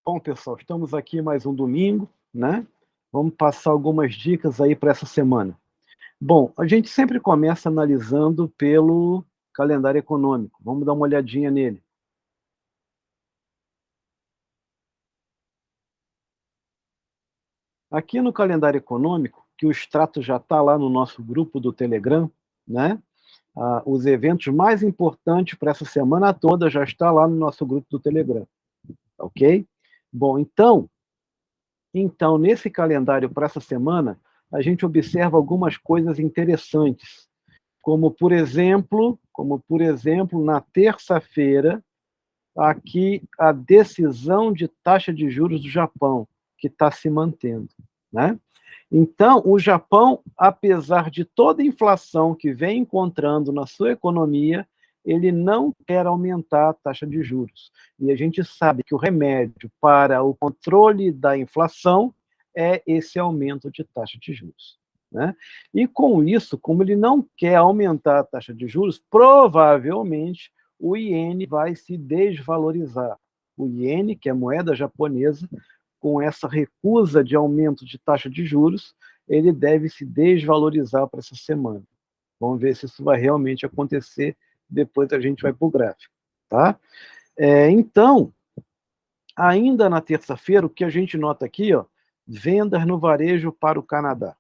Bom, pessoal, estamos aqui mais um domingo, né? Vamos passar algumas dicas aí para essa semana. Bom, a gente sempre começa analisando pelo calendário econômico. Vamos dar uma olhadinha nele. Aqui no calendário econômico, que o extrato já está lá no nosso grupo do Telegram, né? Os eventos mais importantes para essa semana toda já está lá no nosso grupo do Telegram, ok? Bom, então, nesse calendário para essa semana, a gente observa algumas coisas interessantes, como por exemplo, na terça-feira, aqui a decisão de taxa de juros do Japão, que está se mantendo, né? Então, o Japão, apesar de toda a inflação que vem encontrando na sua economia, ele não quer aumentar a taxa de juros. E a gente sabe que o remédio para o controle da inflação é esse aumento de taxa de juros, né? E com isso, como ele não quer aumentar a taxa de juros, provavelmente o iene vai se desvalorizar. O iene, que é a moeda japonesa, com essa recusa de aumento de taxa de juros, ele deve se desvalorizar para essa semana. Vamos ver se isso vai realmente acontecer, depois a gente vai para o gráfico. Tá? Então, ainda na terça-feira, o que a gente nota aqui, ó, vendas no varejo para o Canadá.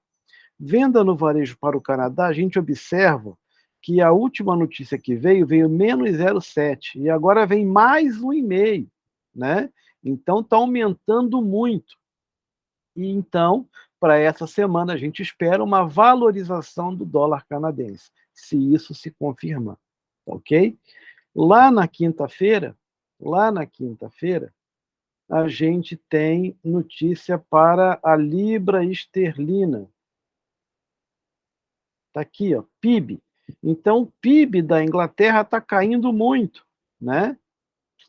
Venda no varejo para o Canadá, a gente observa que a última notícia que veio menos 0,7, e agora vem mais 1,5, né? Então está aumentando muito. E então, para essa semana, a gente espera uma valorização do dólar canadense, se isso se confirmar, ok? Lá na quinta-feira, a gente tem notícia para a libra esterlina. Está aqui, ó, PIB. Então, o PIB da Inglaterra está caindo muito, né?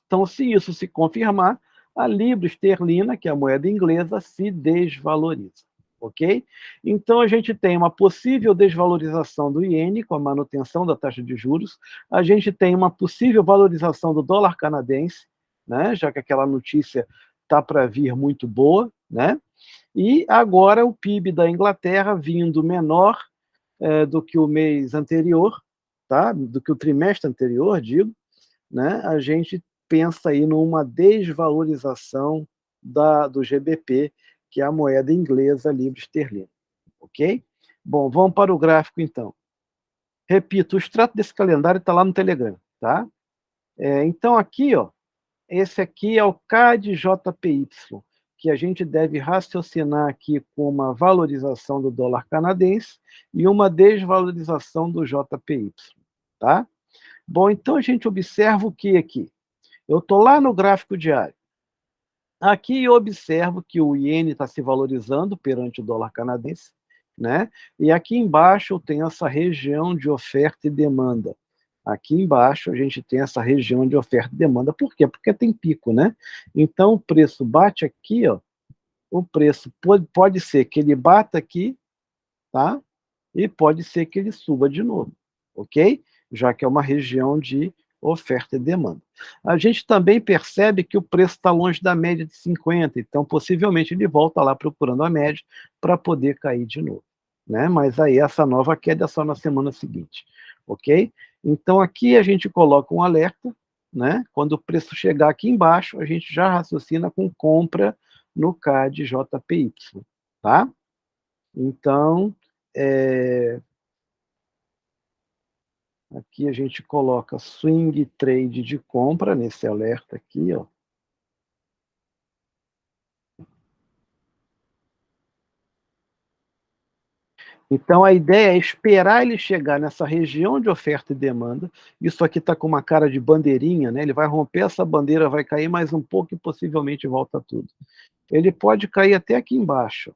Então, se isso se confirmar, a libra esterlina, que é a moeda inglesa, se desvaloriza, ok? Então, a gente tem uma possível desvalorização do iene, com a manutenção da taxa de juros, a gente tem uma possível valorização do dólar canadense, né? Já que aquela notícia está para vir muito boa, né? E agora o PIB da Inglaterra vindo menor do que o mês anterior, tá? Do que o trimestre anterior, digo, né? A gente pensa aí numa desvalorização do GBP, que é a moeda inglesa libra esterlina, ok? Bom, vamos para o gráfico então. Repito, o extrato desse calendário está lá no Telegram, tá? Então aqui, ó, esse aqui é o CAD-JPY, que a gente deve raciocinar aqui com uma valorização do dólar canadense e uma desvalorização do JPY, tá? Bom, então a gente observa o que aqui? Eu estou lá no gráfico diário. Aqui eu observo que o iene está se valorizando perante o dólar canadense, né? E aqui embaixo eu tenho essa região de oferta e demanda. Aqui embaixo a gente tem essa região de oferta e demanda. Por quê? Porque tem pico, né? Então o preço bate aqui, ó. O preço pode ser que ele bata aqui, tá? E pode ser que ele suba de novo, ok? Já que é uma região de oferta e demanda. A gente também percebe que o preço está longe da média de 50, então possivelmente ele volta lá procurando a média para poder cair de novo, né? Mas aí essa nova queda é só na semana seguinte, ok? Então aqui a gente coloca um alerta, né? Quando o preço chegar aqui embaixo, a gente já raciocina com compra no CAD JPY, tá? Então, aqui a gente coloca swing trade de compra nesse alerta aqui, ó. Então a ideia é esperar ele chegar nessa região de oferta e demanda. Isso aqui está com uma cara de bandeirinha, né? Ele vai romper essa bandeira, vai cair mais um pouco e possivelmente volta tudo. Ele pode cair até aqui embaixo.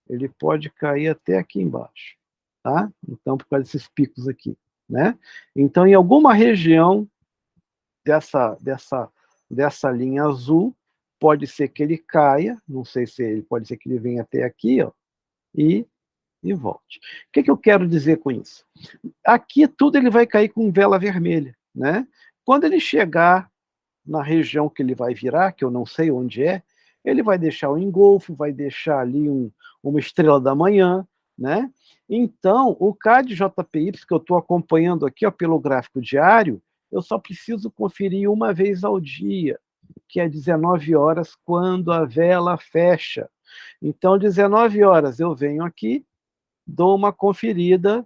Ele pode cair até aqui embaixo, tá? Então por causa desses picos aqui, né? Então em alguma região dessa linha azul, pode ser que ele caia, não sei se ele pode ser que ele venha até aqui, ó, e volte. O que eu quero dizer com isso? Aqui tudo ele vai cair com vela vermelha, né? Quando ele chegar na região que ele vai virar, que eu não sei onde é, ele vai deixar o engolfo, vai deixar ali uma estrela da manhã, né? Então, o CAD JPY, que eu estou acompanhando aqui ó, pelo gráfico diário, eu só preciso conferir uma vez ao dia, que é 19 horas, quando a vela fecha. Então, 19 horas eu venho aqui, dou uma conferida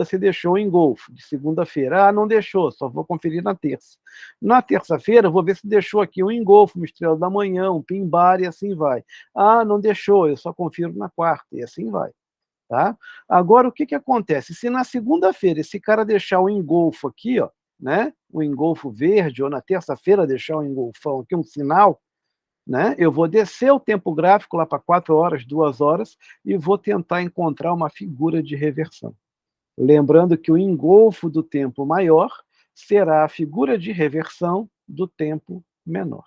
se deixou o engolfo, de segunda-feira. Ah, não deixou, só vou conferir na terça. Na terça-feira, vou ver se deixou aqui um engolfo, uma estrela da manhã, um pimbar, e assim vai. Ah, não deixou, eu só confiro na quarta, e assim vai. Tá? Agora, o que, que acontece? Se na segunda-feira esse cara deixar um engolfo aqui, ó, né? Um engolfo verde, ou na terça-feira deixar um engolfão aqui, um sinal, né? Eu vou descer o tempo gráfico lá para 4 horas, 2 horas, e vou tentar encontrar uma figura de reversão. Lembrando que o engolfo do tempo maior será a figura de reversão do tempo menor.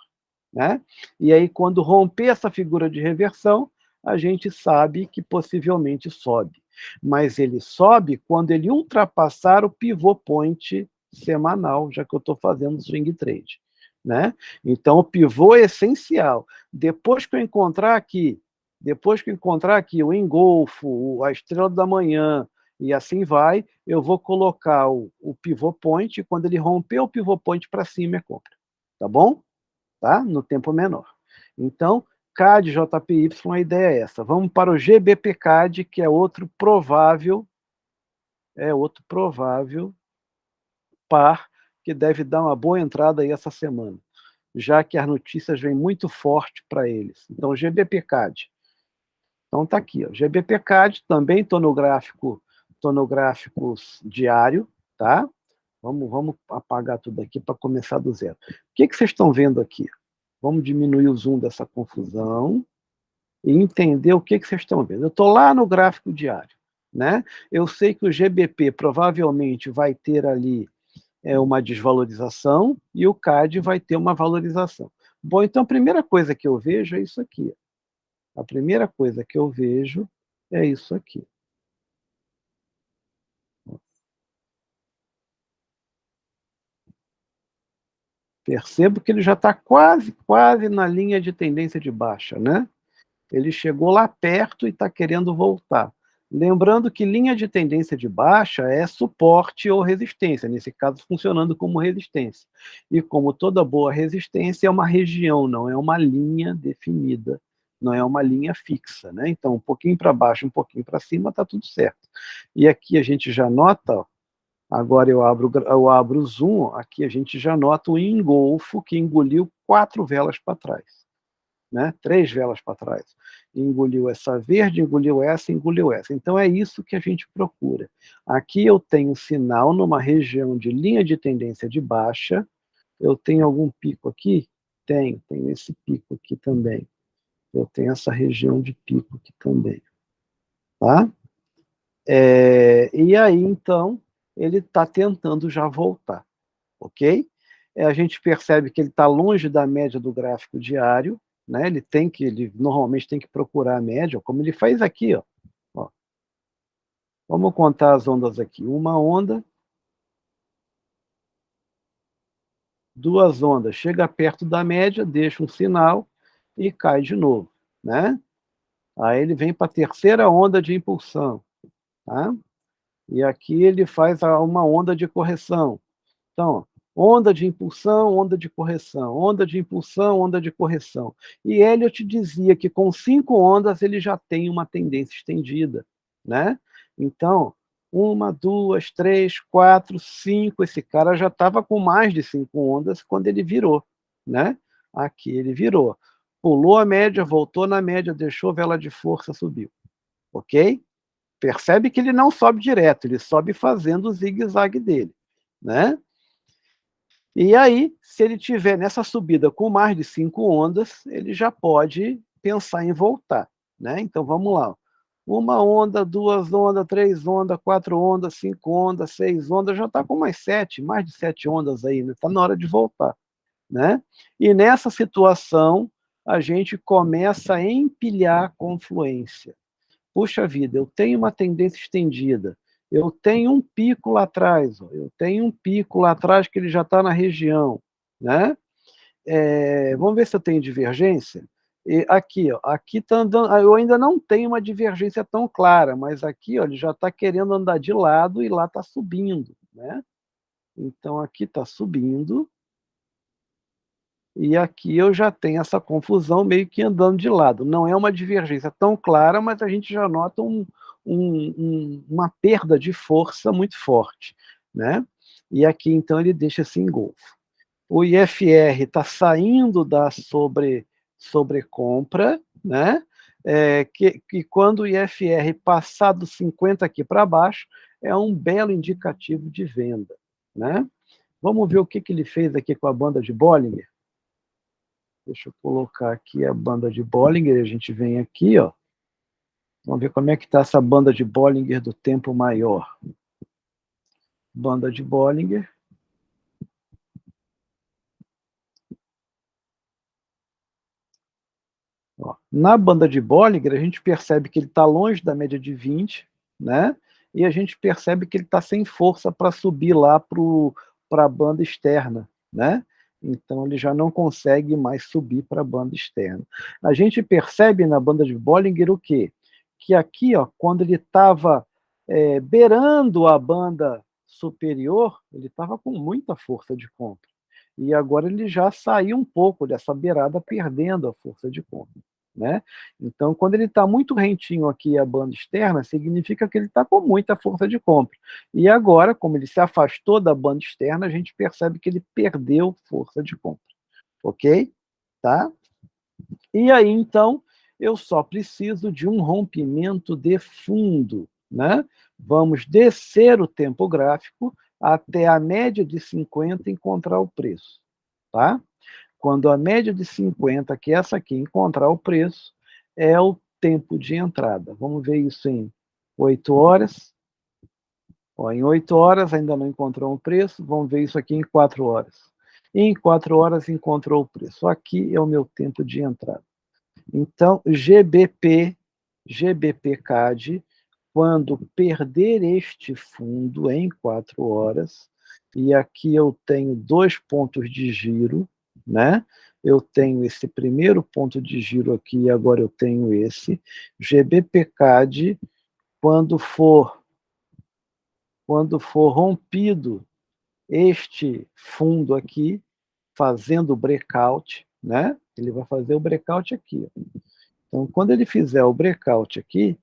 Né? E aí, quando romper essa figura de reversão, a gente sabe que possivelmente sobe. Mas ele sobe quando ele ultrapassar o pivô point semanal, já que eu estou fazendo swing trade. Né? Então, o pivô é essencial. Depois que eu encontrar aqui o engolfo, a estrela da manhã, e assim vai, eu vou colocar o pivô point, e quando ele romper o pivô point para cima, é compra. Tá bom? Tá? No tempo menor. Então, CAD JPY, a ideia é essa. Vamos para o GBP-CAD, que é outro provável par que deve dar uma boa entrada aí essa semana, já que as notícias vêm muito forte para eles. Então, GBP-CAD. Então, está aqui, ó, GBP-CAD, também estou no gráfico diário, tá? Vamos apagar tudo aqui para começar do zero. O que vocês estão vendo aqui? Vamos diminuir o zoom dessa confusão e entender o que vocês estão vendo. Eu estou lá no gráfico diário. Né? Eu sei que o GBP provavelmente vai ter ali uma desvalorização e o CAD vai ter uma valorização. Bom, então a primeira coisa que eu vejo é isso aqui. A primeira coisa que eu vejo é isso aqui. Percebo que ele já está quase na linha de tendência de baixa, né? Ele chegou lá perto e está querendo voltar. Lembrando que linha de tendência de baixa é suporte ou resistência, nesse caso funcionando como resistência. E como toda boa resistência, é uma região, não é uma linha definida, não é uma linha fixa. Né? Então, um pouquinho para baixo, um pouquinho para cima, está tudo certo. E aqui a gente já nota, ó, agora eu abro o zoom, ó, aqui a gente já nota o engolfo que engoliu 4 velas para trás. Né? 3 velas para trás. Engoliu essa verde, engoliu essa. Então é isso que a gente procura. Aqui eu tenho sinal numa região de linha de tendência de baixa. Eu tenho algum pico aqui? Tenho esse pico aqui também. Eu tenho essa região de pico aqui também. Tá? E aí, então, ele está tentando já voltar. Ok? A gente percebe que ele está longe da média do gráfico diário, né? Ele normalmente tem que procurar a média, como ele faz aqui, ó. Vamos contar as ondas aqui. Uma onda, 2 ondas, chega perto da média, deixa um sinal e cai de novo, né? Aí ele vem para a terceira onda de impulsão, tá? E aqui ele faz uma onda de correção. Então, onda de impulsão, onda de correção, onda de impulsão, onda de correção. E Elliott dizia que com 5 ondas ele já tem uma tendência estendida, né? Então, 1, 2, 3, 4, 5, esse cara já estava com mais de 5 ondas quando ele virou, né? Aqui ele virou. Pulou a média, voltou na média, deixou vela de força, subiu. Ok? Percebe que ele não sobe direto, ele sobe fazendo o zigue-zague dele, né? E aí, se ele tiver nessa subida com mais de 5 ondas, ele já pode pensar em voltar. Né? Então, vamos lá. 1 onda, 2 ondas, 3 ondas, 4 ondas, 5 ondas, 6 ondas, já está com mais de 7 ondas aí, está na hora de voltar. Né? E nessa situação, a gente começa a empilhar confluência. Puxa vida, eu tenho uma tendência estendida, eu tenho um pico lá atrás, ó, eu tenho um pico lá atrás que ele já está na região, né? Vamos ver se eu tenho divergência. E aqui, ó, aqui tá andando, eu ainda não tenho uma divergência tão clara, mas aqui, ó, ele já está querendo andar de lado e lá está subindo, né? Então aqui está subindo e aqui eu já tenho essa confusão meio que andando de lado. Não é uma divergência tão clara, mas a gente já nota uma perda de força muito forte, né? E aqui então ele deixa esse engolfo. O IFR está saindo da sobrecompra, né? Que quando o IFR passar dos 50 aqui para baixo, é um belo indicativo de venda, né? Vamos ver o que ele fez aqui com a banda de Bollinger. Deixa eu colocar aqui a banda de Bollinger, a gente vem aqui, ó. Vamos ver como é que está essa banda de Bollinger do tempo maior. Banda de Bollinger. Ó, na banda de Bollinger, a gente percebe que ele está longe da média de 20, né? E a gente percebe que ele está sem força para subir lá para a banda externa, né? Então ele já não consegue mais subir para a banda externa. A gente percebe na banda de Bollinger o quê? Que aqui, ó, quando ele estava beirando a banda superior, ele estava com muita força de compra. E agora ele já saiu um pouco dessa beirada, perdendo a força de compra, né? Então, quando ele está muito rentinho aqui a banda externa, significa que ele está com muita força de compra. E agora, como ele se afastou da banda externa, a gente percebe que ele perdeu força de compra, ok? Tá? E aí, então, eu só preciso de um rompimento de fundo, né? Vamos descer o tempo gráfico até a média de 50 encontrar o preço, tá? Quando a média de 50, que é essa aqui, encontrar o preço, é o tempo de entrada. Vamos ver isso em 8 horas. Ó, em 8 horas ainda não encontrou o preço, vamos ver isso aqui em 4 horas. Em 4 horas encontrou o preço. Aqui é o meu tempo de entrada. Então, GBP-CAD, quando perder este fundo em 4 horas, e aqui eu tenho 2 pontos de giro, né? Eu tenho esse primeiro ponto de giro aqui, e agora eu tenho esse. GBP-CAD, quando for rompido este fundo aqui, fazendo o breakout, né? Ele vai fazer o breakout aqui, ó. Então, quando ele fizer o breakout aqui,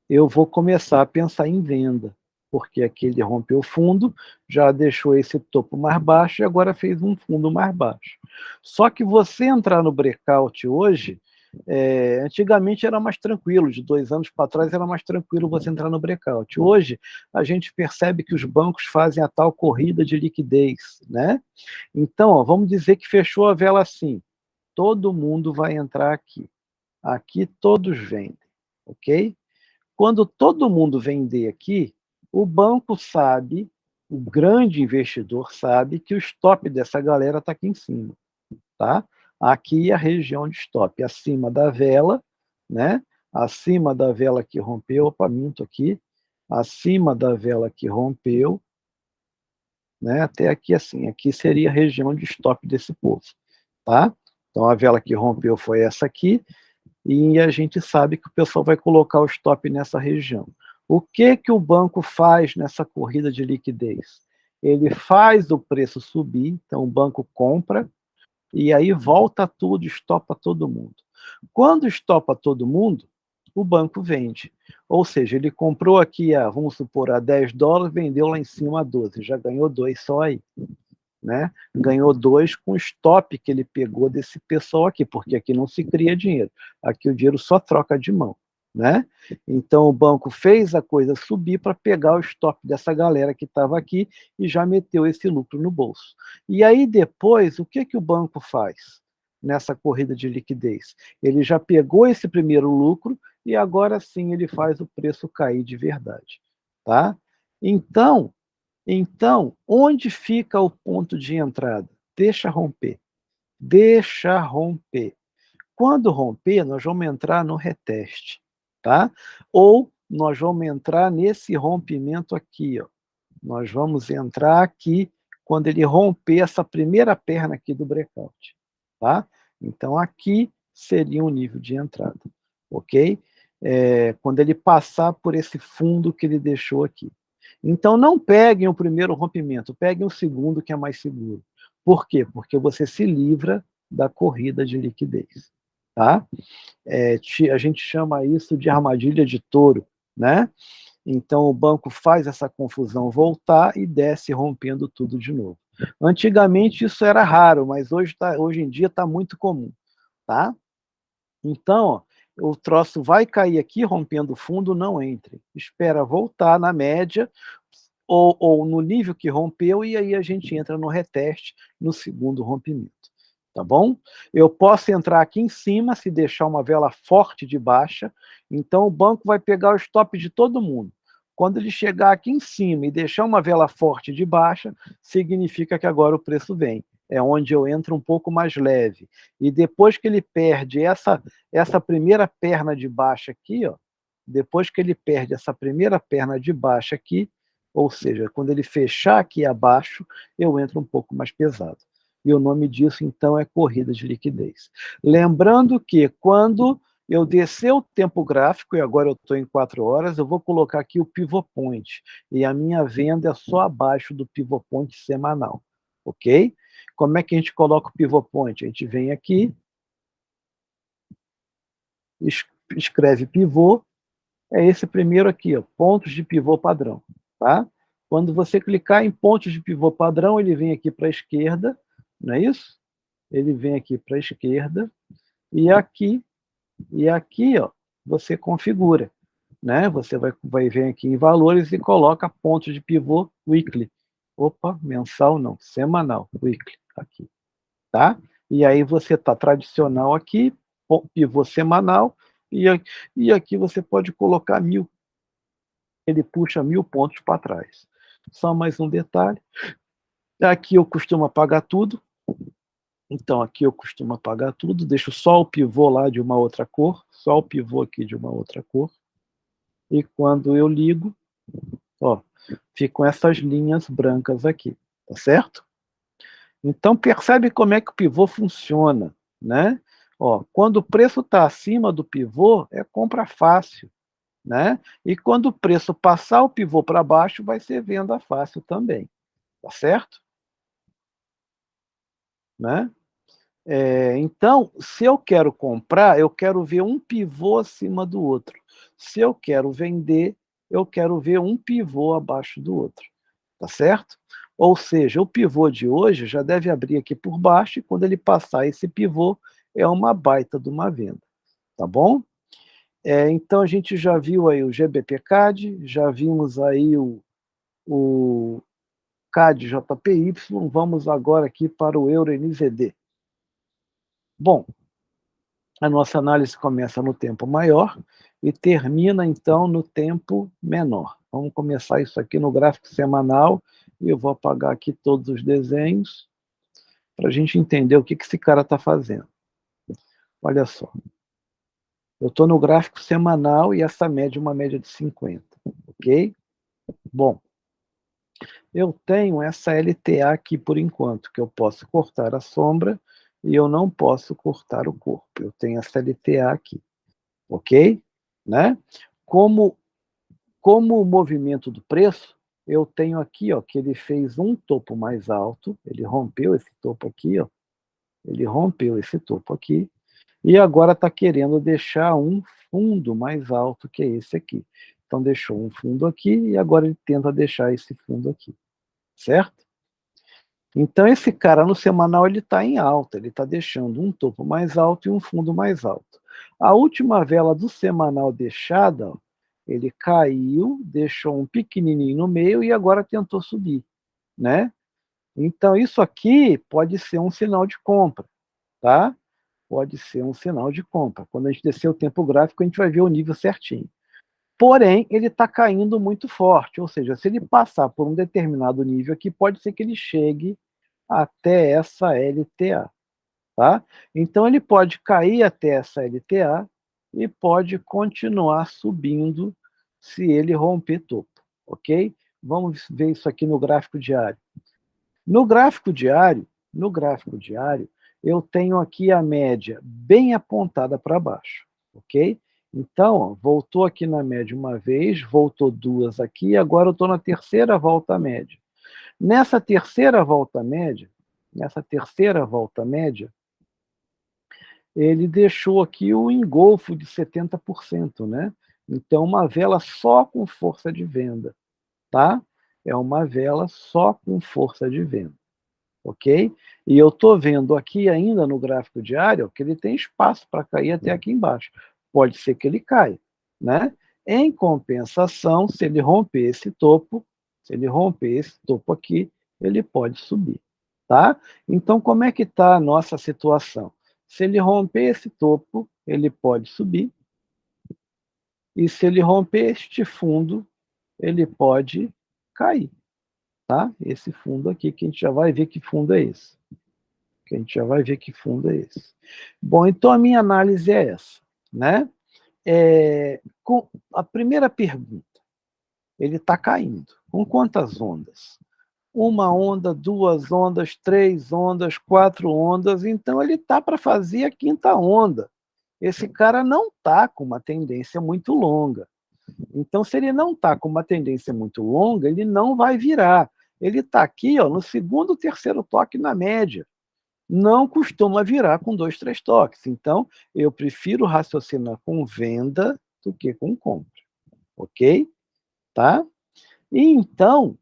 eu vou começar a pensar em venda, porque aqui ele rompeu o fundo, já deixou esse topo mais baixo e agora fez um fundo mais baixo. Só que você entrar no breakout hoje, antigamente era mais tranquilo, de 2 anos para trás era mais tranquilo você entrar no breakout. Hoje, a gente percebe que os bancos fazem a tal corrida de liquidez, né? Então, ó, vamos dizer que fechou a vela assim, todo mundo vai entrar aqui. Aqui todos vendem, ok? Quando todo mundo vender aqui, o banco sabe, o grande investidor sabe que o stop dessa galera está aqui em cima, tá? Aqui é a região de stop, acima da vela, né? Acima da vela que rompeu, opa, minto aqui, acima da vela que rompeu, né? Até aqui assim, aqui seria a região de stop desse povo, tá? Então a vela que rompeu foi essa aqui, e a gente sabe que o pessoal vai colocar o stop nessa região. O que o banco faz nessa corrida de liquidez? Ele faz o preço subir, então o banco compra, e aí volta tudo, estopa todo mundo. Quando estopa todo mundo, o banco vende. Ou seja, ele comprou aqui, vamos supor, a $10, vendeu lá em cima a 12, já ganhou 2 só aí. Né? Ganhou 2 com o stop que ele pegou desse pessoal aqui, porque aqui não se cria dinheiro, aqui o dinheiro só troca de mão, né? Então o banco fez a coisa subir para pegar o stop dessa galera que estava aqui e já meteu esse lucro no bolso. E aí depois, o que o banco faz nessa corrida de liquidez? Ele já pegou esse primeiro lucro e agora sim ele faz o preço cair de verdade, tá? Então, onde fica o ponto de entrada? Deixa romper. Deixa romper. Quando romper, nós vamos entrar no reteste, tá? Ou nós vamos entrar nesse rompimento aqui, ó. Nós vamos entrar aqui quando ele romper essa primeira perna aqui do breakout, tá? Então, aqui seria um nível de entrada, ok? Quando ele passar por esse fundo que ele deixou aqui. Então, não peguem o primeiro rompimento, peguem o segundo, que é mais seguro. Por quê? Porque você se livra da corrida de liquidez, tá? A gente chama isso de armadilha de touro, né? Então, o banco faz essa confusão voltar e desce rompendo tudo de novo. Antigamente isso era raro, mas hoje em dia está muito comum, tá? Então, ó, o troço vai cair aqui, rompendo o fundo, não entre. Espera voltar na média ou no nível que rompeu, e aí a gente entra no reteste, no segundo rompimento. Tá bom? Eu posso entrar aqui em cima, se deixar uma vela forte de baixa, então o banco vai pegar o stop de todo mundo. Quando ele chegar aqui em cima e deixar uma vela forte de baixa, significa que agora o preço vem. É onde eu entro um pouco mais leve. E depois que ele perde essa primeira perna de baixa aqui, ó, depois que ele perde essa primeira perna de baixa aqui, ou seja, quando ele fechar aqui abaixo, eu entro um pouco mais pesado. E o nome disso, então, é corrida de liquidez. Lembrando que quando eu descer o tempo gráfico, e agora eu estou em 4 horas, eu vou colocar aqui o pivot point, e a minha venda é só abaixo do pivot point semanal, ok? Como é que a gente coloca o pivot point? A gente vem aqui, escreve pivô, é esse primeiro aqui, ó, pontos de pivô padrão, tá? Quando você clicar em pontos de pivô padrão, ele vem aqui para a esquerda, não é isso? Ele vem aqui para a esquerda, e aqui, ó, você configura, né? Você vai vir aqui em valores e coloca pontos de pivô weekly. Opa, mensal não, semanal, weekly, aqui, tá? E aí você tá tradicional aqui, pivô semanal, e aqui você pode colocar 1000. Ele puxa 1000 pontos para trás. Só mais um detalhe. Aqui eu costumo apagar tudo. Então, aqui eu costumo apagar tudo. Deixo só o pivô lá de uma outra cor. Só o pivô aqui de uma outra cor. E quando eu ligo, ó, ficam essas linhas brancas aqui. Tá certo? Então, percebe como é que o pivô funciona, né? Ó, quando o preço está acima do pivô, é compra fácil, né? E quando o preço passar o pivô para baixo, vai ser venda fácil também, tá certo? Né? Então, se eu quero comprar, eu quero ver um pivô acima do outro. Se eu quero vender, eu quero ver um pivô abaixo do outro, tá certo? Ou seja, o pivô de hoje já deve abrir aqui por baixo, e quando ele passar esse pivô, é uma baita de uma venda, tá bom? Então, a gente já viu aí o GBP-CAD, já vimos aí o CAD-JPY, vamos agora aqui para o Euro-NZD. Bom, a nossa análise começa no tempo maior e termina, então, no tempo menor. Vamos começar isso aqui no gráfico semanal, e eu vou apagar aqui todos os desenhos, para a gente entender o que esse cara está fazendo. Olha só. Eu estou no gráfico semanal e essa média é uma média de 50, ok? Bom, eu tenho essa LTA aqui por enquanto, que eu posso cortar a sombra e eu não posso cortar o corpo. Eu tenho essa LTA aqui, ok? Né? Como o movimento do preço, eu tenho aqui, ó, que ele fez um topo mais alto, ele rompeu esse topo aqui, ó, ele rompeu esse topo aqui, e agora está querendo deixar um fundo mais alto que esse aqui. Então, deixou um fundo aqui e agora ele tenta deixar esse fundo aqui, certo? Então, esse cara no semanal ele está em alta, ele está deixando um topo mais alto e um fundo mais alto. A última vela do semanal deixada, ó, ele caiu, deixou um pequenininho no meio e agora tentou subir, né? Então, isso aqui pode ser um sinal de compra, tá? Pode ser um sinal de compra. Quando a gente descer o tempo gráfico, a gente vai ver o nível certinho. Porém, ele está caindo muito forte, ou seja, se ele passar por um determinado nível aqui, pode ser que ele chegue até essa LTA, tá? Então, ele pode cair até essa LTA e pode continuar subindo se ele romper topo, ok? Vamos ver isso aqui no gráfico diário. No gráfico diário, eu tenho aqui a média bem apontada para baixo, ok? Então, ó, voltou aqui na média uma vez, voltou duas aqui, agora eu estou na terceira volta média. Nessa terceira volta média, ele deixou aqui o engolfo de 70%, né? Então, uma vela só com força de venda, tá? É uma vela só com força de venda, ok? E eu estou vendo aqui ainda no gráfico diário que ele tem espaço para cair até aqui embaixo. Pode ser que ele caia, né? Em compensação, se ele romper esse topo, aqui, ele pode subir, tá? Então, como é que está a nossa situação? Se ele romper esse topo, ele pode subir, e se ele romper este fundo, ele pode cair, tá? Esse fundo aqui, que a gente já vai ver que fundo é esse. Bom, então a minha análise é essa, né? Com a primeira pergunta, ele está caindo. Com quantas ondas? Uma onda, duas ondas, três ondas, quatro ondas, então ele está para fazer a quinta onda. Esse cara não está com uma tendência muito longa. Então, se ele não está com uma tendência muito longa, ele não vai virar. Ele está aqui, ó, no segundo, terceiro toque na média. Não costuma virar com 2, 3 toques. Então, eu prefiro raciocinar com venda do que com compra. Ok? Tá? E então,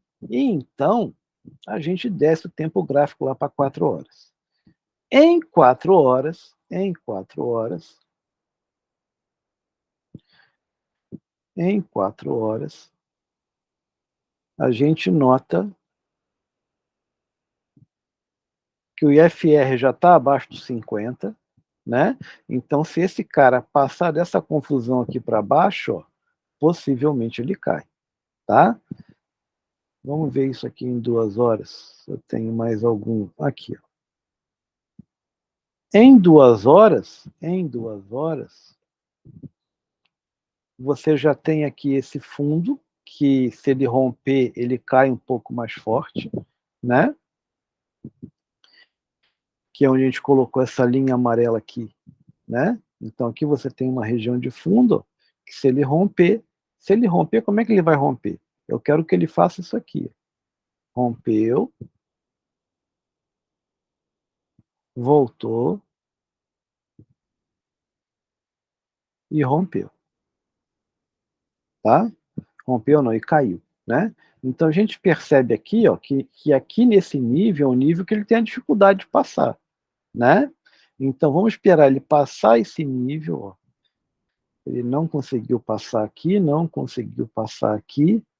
a gente desce o tempo gráfico lá para 4 horas. Em 4 horas, a gente nota que o IFR já está abaixo dos 50, né? Então, se esse cara passar dessa confusão aqui para baixo, ó, possivelmente ele cai, tá? Vamos ver isso aqui em 2 horas. Eu tenho mais algum aqui. Ó. Em 2 horas, você já tem aqui esse fundo, que se ele romper, ele cai um pouco mais forte, né? Que é onde a gente colocou essa linha amarela aqui, né? Então aqui você tem uma região de fundo, que se ele romper, como é que ele vai romper? Eu quero que ele faça isso aqui. Rompeu, voltou e rompeu, tá? Rompeu não, e caiu, né? Então a gente percebe aqui, ó, que aqui nesse nível é um nível que ele tem a dificuldade de passar, né? Então vamos esperar ele passar esse nível, ó. Ele não conseguiu passar aqui,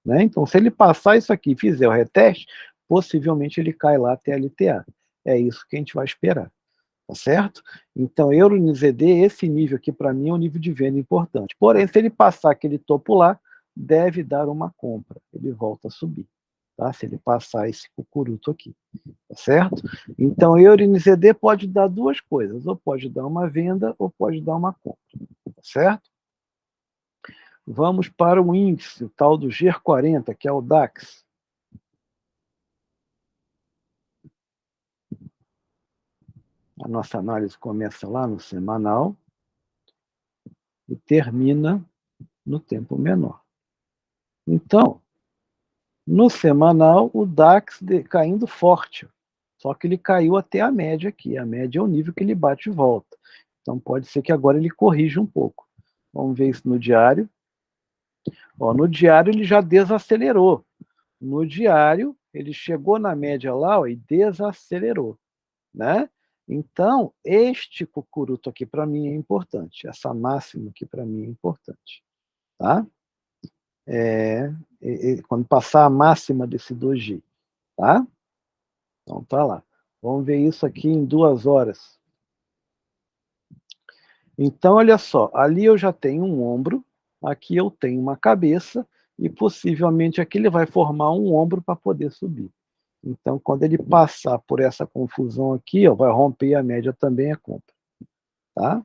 né? Então se ele passar isso aqui e fizer o reteste, possivelmente ele cai lá até a LTA. É isso que a gente vai esperar, tá certo? Então Euro NZD, esse nível aqui para mim é um nível de venda importante. Porém, se ele passar aquele topo lá, deve dar uma compra, ele volta a subir, tá? Se ele passar esse cucuruto aqui, tá certo? Então, Euro NZD pode dar duas coisas, ou pode dar uma venda, ou pode dar uma compra, tá certo? Vamos para o índice, o tal do G40, que é o DAX. A nossa análise começa lá no semanal e termina no tempo menor. Então, no semanal, o DAX caindo forte, só que ele caiu até a média aqui. A média é o nível que ele bate e volta. Então, pode ser que agora ele corrija um pouco. Vamos ver isso no diário. Ó, no diário, ele já desacelerou. No diário, ele chegou na média lá, ó, e desacelerou, né? Então, este cucuruto aqui para mim é importante. Essa máxima aqui para mim é importante, tá? Quando passar a máxima desse doji, tá? Então tá lá. Vamos ver isso aqui em 2 horas. Então, olha só, ali eu já tenho um ombro, aqui eu tenho uma cabeça, e possivelmente aqui ele vai formar um ombro para poder subir. Então, quando ele passar por essa confusão aqui, ó, vai romper a média também a compra, tá?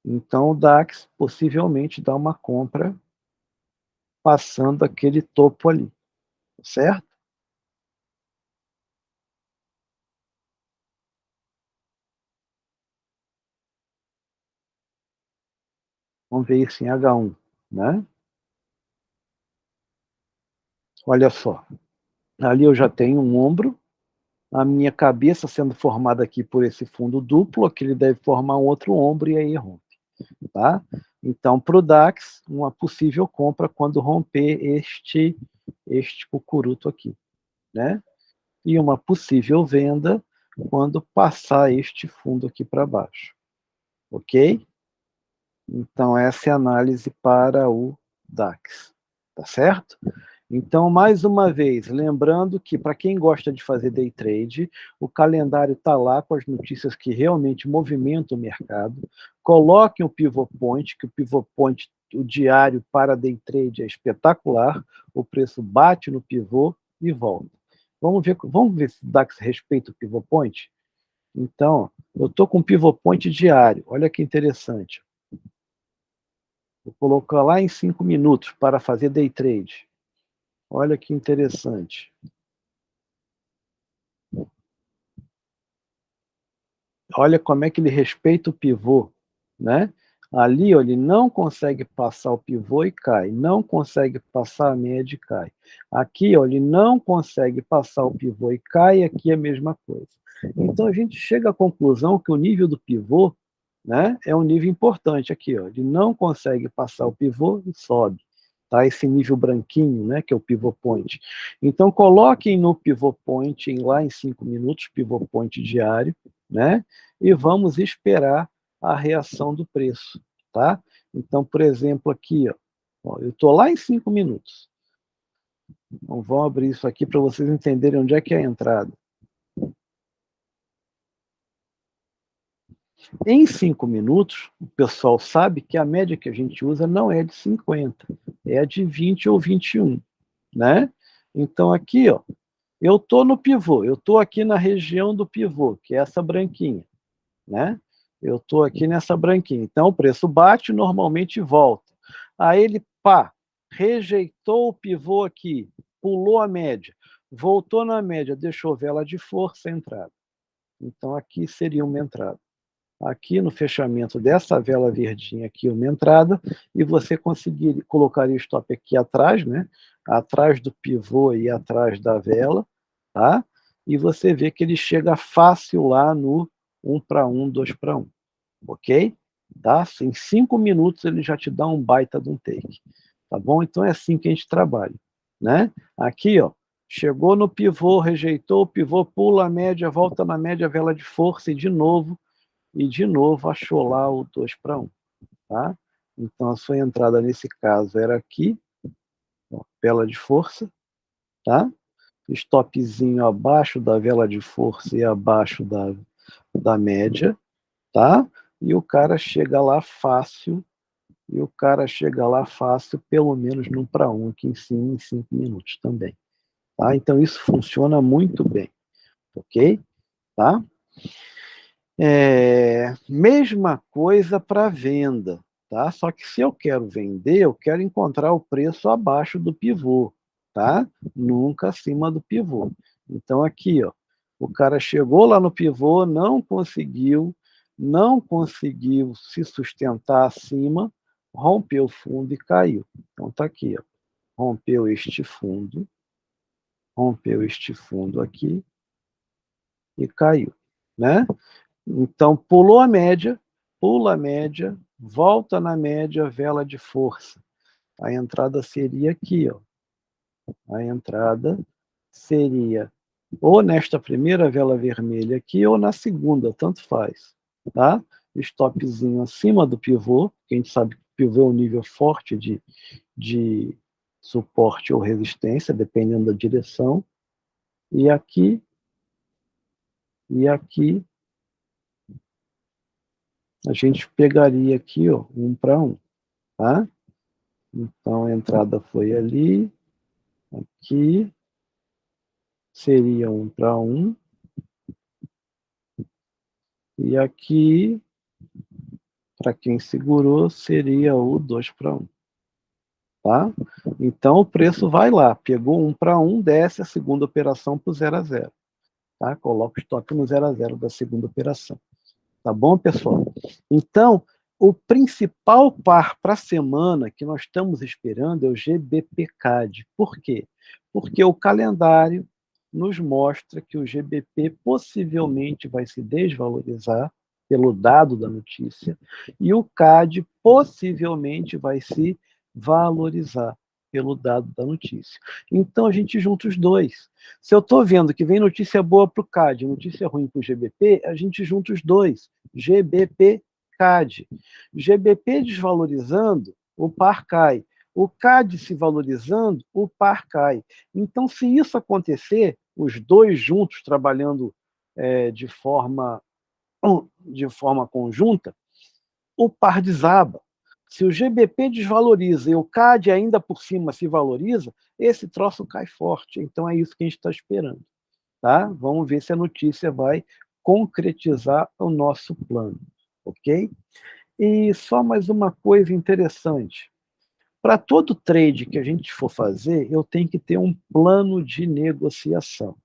Então, o DAX possivelmente dá uma compra passando aquele topo ali, certo? Vamos ver isso em H1, né? Olha só, ali eu já tenho um ombro, a minha cabeça sendo formada aqui por esse fundo duplo, aqui ele deve formar um outro ombro e aí rompe, tá? Então, para o DAX, uma possível compra quando romper este cucuruto aqui, né? E uma possível venda quando passar este fundo aqui para baixo, ok? Então, essa é a análise para o DAX, tá certo? Então, mais uma vez, lembrando que para quem gosta de fazer day trade, o calendário está lá com as notícias que realmente movimentam o mercado. Coloquem o pivot point, que o pivot point, o diário para day trade é espetacular. O preço bate no pivô e volta. Vamos ver se o DAX respeita o pivot point? Então, eu estou com o pivot point diário. Olha que interessante. Vou colocar lá em 5 minutos para fazer day trade. Olha que interessante. Olha como é que ele respeita o pivô, né? Ali, ó, ele não consegue passar o pivô e cai, não consegue passar a média e cai. Aqui, ó, ele não consegue passar o pivô e cai, aqui é a mesma coisa. Então, a gente chega à conclusão que o nível do pivô, né, é um nível importante aqui, ó. Ele não consegue passar o pivô e sobe, tá? Esse nível branquinho, né, que é o pivot point. Então, coloquem no pivot point lá em 5 minutos, pivot point diário, né? E vamos esperar a reação do preço, tá? Então, por exemplo, aqui, ó, eu estou lá em 5 minutos. Então, vamos abrir isso aqui para vocês entenderem onde é que é a entrada. Em 5 minutos, o pessoal sabe que a média que a gente usa não é de 50, é de 20 ou 21, né? Então, aqui, ó, eu estou no pivô, eu estou aqui na região do pivô, que é essa branquinha, né? Eu estou aqui nessa branquinha. Então, o preço bate, normalmente volta. Aí ele, pá, rejeitou o pivô aqui, pulou a média, voltou na média, deixou vela de força, entrada. Então, aqui seria uma entrada. Aqui no fechamento dessa vela verdinha aqui, uma entrada, e você conseguiria colocaria o stop aqui atrás, né? Atrás do pivô e atrás da vela, tá? E você vê que ele chega fácil lá no 1 para 1, 2 para 1, ok? Tá? Em 5 minutos ele já te dá um baita de um take, tá bom? Então é assim que a gente trabalha, né? Aqui, ó, chegou no pivô, rejeitou o pivô, pula a média, volta na média, vela de força e de novo achou lá o 2 para 1, tá? Então a sua entrada nesse caso era aqui, ó, vela de força, tá? Stopzinho abaixo da vela de força e abaixo da média, tá? E o cara chega lá fácil, pelo menos no para 1 aqui em cima, em 5 minutos também, tá? Então isso funciona muito bem, ok? Tá? Mesma coisa para venda, tá? Só que se eu quero vender, eu quero encontrar o preço abaixo do pivô, tá? Nunca acima do pivô. Então aqui, ó, o cara chegou lá no pivô, não conseguiu se sustentar acima, rompeu o fundo e caiu. Então tá aqui, ó, rompeu este fundo aqui e caiu, né? Então, pula a média, volta na média, vela de força. A entrada seria aqui, ó. A entrada seria ou nesta primeira vela vermelha aqui, ou na segunda, tanto faz, tá? Stopzinho acima do pivô, que a gente sabe que o pivô é um nível forte de suporte ou resistência, dependendo da direção. E aqui, a gente pegaria aqui, ó, 1 para 1, tá? Então, a entrada foi ali, aqui, seria 1 para 1, e aqui, para quem segurou, seria o 2 para 1, tá? Então, o preço vai lá, pegou 1 para 1, desce a segunda operação para o 0 a 0, tá? Coloca o stop no 0 a 0 da segunda operação. Tá bom, pessoal? Então, O principal par para a semana que nós estamos esperando é o GBP-CAD. Por quê? Porque o calendário nos mostra que o GBP possivelmente vai se desvalorizar pelo dado da notícia e o CAD possivelmente vai se valorizar pelo dado da notícia. Então a gente junta os dois. Se eu estou vendo que vem notícia boa para o CAD, notícia ruim para o GBP, a gente junta os dois. GBP CAD. GBP desvalorizando, o par cai. O CAD se valorizando, o par cai. Então, se isso acontecer, os dois juntos trabalhando de forma conjunta, o par desaba. Se o GBP desvaloriza e o CAD ainda por cima se valoriza, esse troço cai forte. Então, é isso que a gente está esperando. Tá? Vamos ver se a notícia vai concretizar o nosso plano. Ok? E só mais uma coisa interessante. Para todo trade que a gente for fazer, eu tenho que ter um plano de negociação.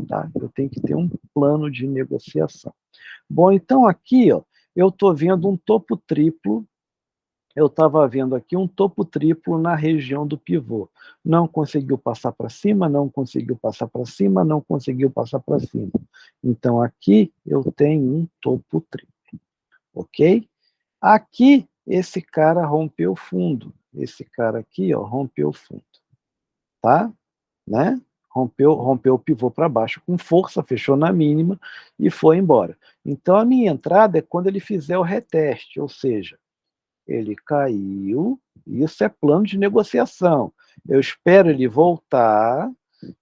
Tá? Eu tenho que ter um plano de negociação. Bom, então aqui ó, eu estou vendo um topo triplo. Eu estava vendo aqui um topo triplo na região do pivô. Não conseguiu passar para cima, não conseguiu passar para cima, não conseguiu passar para cima. Então aqui eu tenho um topo triplo. Ok? Aqui, esse cara rompeu o fundo. Esse cara aqui, ó, rompeu o fundo. Tá? Né? Rompeu o pivô para baixo com força, fechou na mínima e foi embora. Então, a minha entrada é quando ele fizer o reteste, ou seja, ele caiu, isso é plano de negociação. Eu espero ele voltar,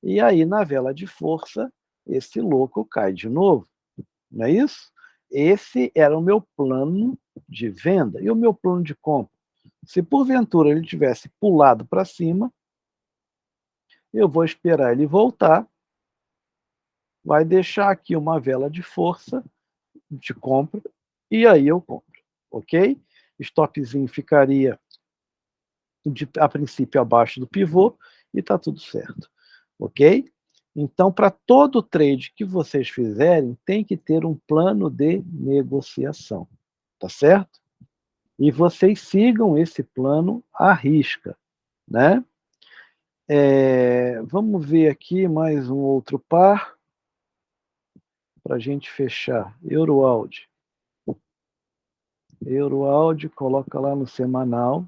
e aí, na vela de força, esse louco cai de novo. Não é isso? Esse era o meu plano de venda. E o meu plano de compra? Se porventura ele tivesse pulado para cima, eu vou esperar ele voltar, vai deixar aqui uma vela de força de compra, e aí eu compro, ok? Stopzinho ficaria, a princípio, abaixo do pivô, e está tudo certo, ok? Então, para todo trade que vocês fizerem, tem que ter um plano de negociação, tá certo? E vocês sigam esse plano à risca, né? Vamos ver aqui mais um outro par para a gente fechar. Euroaud. Euroaud, coloca lá no semanal.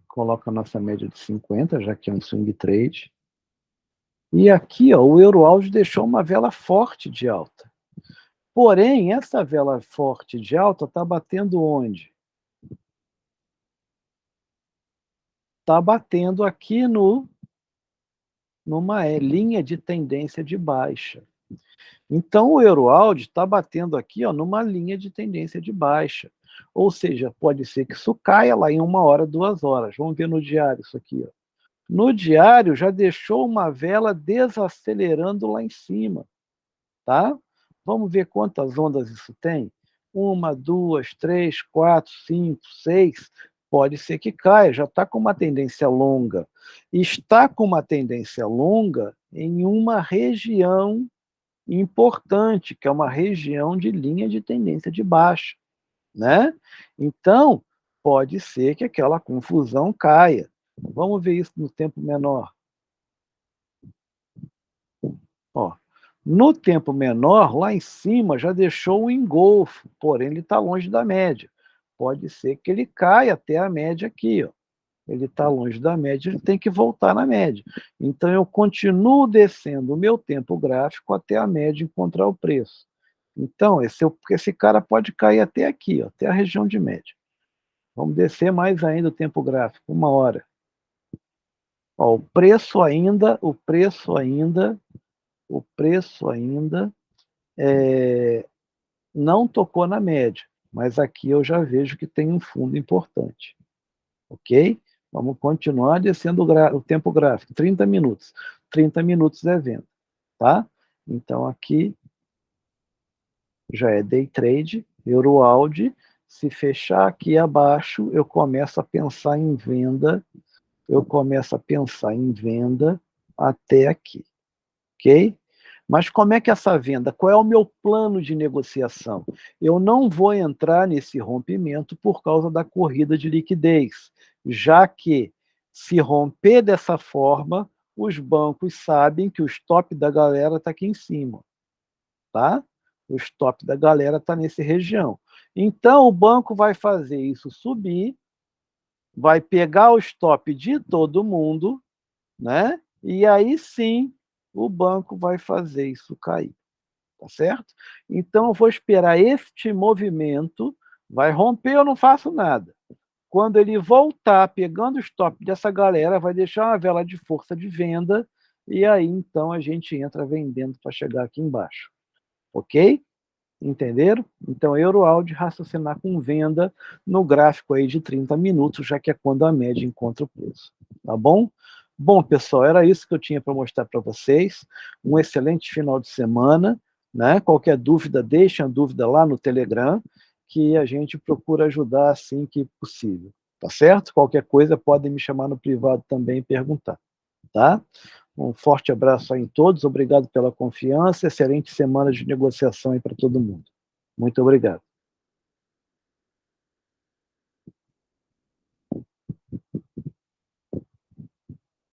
Coloca a nossa média de 50, já que é um swing trade. E aqui, ó, o Euroaud deixou uma vela forte de alta. Porém, essa vela forte de alta está batendo onde? Está batendo aqui numa linha de tendência de baixa. Então, o Euroaud está batendo aqui ó, numa linha de tendência de baixa. Ou seja, pode ser que isso caia lá em 1 hora, 2 horas. Vamos ver no diário isso aqui. Ó. No diário, já deixou uma vela desacelerando lá em cima. Tá? Vamos ver quantas ondas isso tem? 1, 2, 3, 4, 5, 6. Pode ser que caia, já está com uma tendência longa. Está com uma tendência longa em uma região importante, que é uma região de linha de tendência de baixa, né? Então, pode ser que aquela confusão caia. Vamos ver isso no tempo menor. Ó, no tempo menor, lá em cima já deixou um engolfo, porém ele está longe da média. Pode ser que ele caia até a média aqui, ó. Ele está longe da média, ele tem que voltar na média. Então, eu continuo descendo o meu tempo gráfico até a média encontrar o preço. Então, esse cara pode cair até aqui, ó, até a região de média. Vamos descer mais ainda o tempo gráfico, 1 hora. Ó, o preço ainda não tocou na média, mas aqui eu já vejo que tem um fundo importante. Ok? Vamos continuar descendo o tempo gráfico, 30 minutos. 30 minutos é venda. Tá? Então, aqui já é day trade, Euroaldi, se fechar aqui abaixo, eu começo a pensar em venda, até aqui, ok? Mas como é que é essa venda? Qual é o meu plano de negociação? Eu não vou entrar nesse rompimento por causa da corrida de liquidez, já que, se romper dessa forma, os bancos sabem que o stop da galera está aqui em cima, tá? O stop da galera está nessa região. Então, o banco vai fazer isso subir, vai pegar o stop de todo mundo, né? E aí sim, o banco vai fazer isso cair. Tá certo? Então, eu vou esperar este movimento, vai romper, eu não faço nada. Quando ele voltar, pegando o stop dessa galera, vai deixar uma vela de força de venda, e aí, então, a gente entra vendendo para chegar aqui embaixo. Ok? Entenderam? Então, Euroaldi raciocinar com venda no gráfico aí de 30 minutos, já que é quando a média encontra o preço. Tá bom? Bom, pessoal, era isso que eu tinha para mostrar para vocês. Um excelente final de semana. Né? Qualquer dúvida, deixem a dúvida lá no Telegram, que a gente procura ajudar assim que possível. Tá certo? Qualquer coisa, podem me chamar no privado também e perguntar. Tá? Um forte abraço aí em todos, obrigado pela confiança, excelente semana de negociação aí para todo mundo. Muito obrigado.